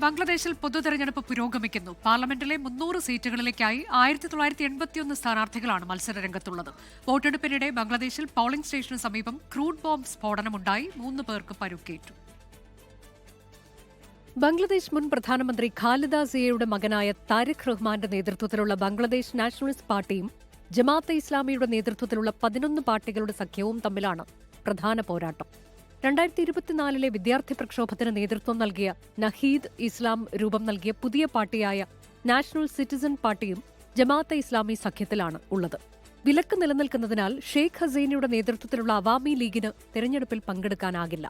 ബംഗ്ലാദേശിൽ പൊതുതെരഞ്ഞെടുപ്പ് പുരോഗമിക്കുന്നു. പാർലമെന്റിലെ 300 സീറ്റുകളിലേക്കായി 1981 സ്ഥാനാർത്ഥികളാണ് മത്സരരംഗത്തുള്ളത്. വോട്ടെടുപ്പിനിടെ ബംഗ്ലാദേശിൽ പോളിംഗ് സ്റ്റേഷന് സമീപം ക്രൂഡ് ബോംബ് സ്ഫോടനമുണ്ടായി 3 പേർക്ക് പരുക്കേറ്റു. ബംഗ്ലാദേശ് മുൻ പ്രധാനമന്ത്രി ഖാലിദ സിയയുടെ മകനായ താരിഖ് റഹ്മാന്റെ നേതൃത്വത്തിലുള്ള ബംഗ്ലാദേശ് നാഷണലിസ്റ്റ് പാർട്ടിയും ജമാഅത്തെ ഇസ്ലാമിയുടെ നേതൃത്വത്തിലുള്ള 11 പാർട്ടികളുടെ സഖ്യവും തമ്മിലാണ് പ്രധാന പോരാട്ടം. 2024 വിദ്യാർത്ഥി പ്രക്ഷോഭത്തിന് നേതൃത്വം നൽകിയ നഹീദ് ഇസ്ലാം രൂപം നൽകിയ പുതിയ പാർട്ടിയായ നാഷണൽ സിറ്റിസൺ പാർട്ടിയും ജമാഅത്തെ ഇസ്ലാമി സഖ്യത്തിലാണ് ഉള്ളത്. വിലക്ക് നിലനിൽക്കുന്നതിനാൽ ഷെയ്ഖ് ഹസീനയുടെ നേതൃത്വത്തിലുള്ള അവാമി ലീഗിന് തെരഞ്ഞെടുപ്പിൽ പങ്കെടുക്കാനാകില്ല.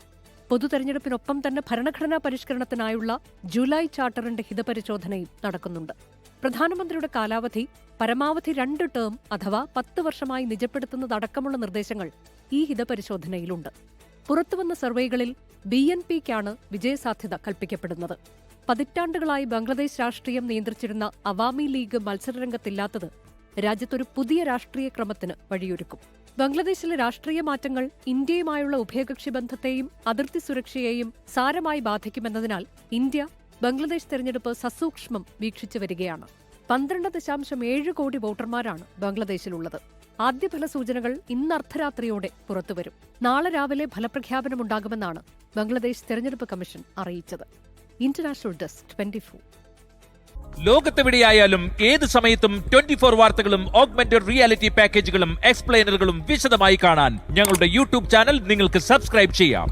പൊതുതെരഞ്ഞെടുപ്പിനൊപ്പം തന്നെ ഭരണഘടനാ പരിഷ്കരണത്തിനായുള്ള ജൂലൈ ചാർട്ടറിന്റെ ഹിതപരിശോധനയും നടക്കുന്നുണ്ട്. പ്രധാനമന്ത്രിയുടെ കാലാവധി പരമാവധി 2 ടേം അഥവാ 10 വർഷമായി നിജപ്പെടുത്തുന്നതടക്കമുള്ള നിർദ്ദേശങ്ങൾ ഈ ഹിതപരിശോധനയിലുണ്ട്. പുറത്തുവന്ന സർവേകളിൽ BNPക്കാണ് വിജയസാധ്യത കൽപ്പിക്കപ്പെടുന്നത്. പതിറ്റാണ്ടുകളായി ബംഗ്ലാദേശ് രാഷ്ട്രീയം നിയന്ത്രിച്ചിരുന്ന അവാമി ലീഗ് മത്സരരംഗത്തില്ലാത്തത് രാജ്യത്തൊരു പുതിയ രാഷ്ട്രീയ ക്രമത്തിന് വഴിയൊരുക്കും. ബംഗ്ലാദേശിലെ രാഷ്ട്രീയ മാറ്റങ്ങൾ ഇന്ത്യയുമായുള്ള ഉഭയകക്ഷി ബന്ധത്തെയും അതിർത്തി സുരക്ഷയെയും സാരമായി ബാധിക്കുമെന്നതിനാൽ ഇന്ത്യ ബംഗ്ലാദേശ് തെരഞ്ഞെടുപ്പ് സസൂക്ഷ്മം വീക്ഷിച്ചു വരികയാണ്. 12.7 കോടി വോട്ടർമാരാണ് ബംഗ്ലാദേശിലുള്ളത്. ആദ്യ ഫലസൂചനകൾ ഇന്ന് അർദ്ധരാത്രിയോടെ പുറത്തുവരും. നാളെ രാവിലെ ഫലപ്രഖ്യാപനമുണ്ടാകുമെന്നാണ് ബംഗ്ലാദേശ് തെരഞ്ഞെടുപ്പ് കമ്മീഷൻ അറിയിച്ചത്. International desk 24. ലോകത്തെവിടെയായാലും ഏത് സമയത്തും 24 വാർത്തകളും ഓഗ്മെന്റഡ് റിയാലിറ്റി പാക്കേജുകളും എക്സ്പ്ലെയിനറുകളും വിശദമായി കാണാൻ ഞങ്ങളുടെ യൂട്യൂബ് ചാനൽ നിങ്ങൾക്ക് സബ്സ്ക്രൈബ് ചെയ്യാം.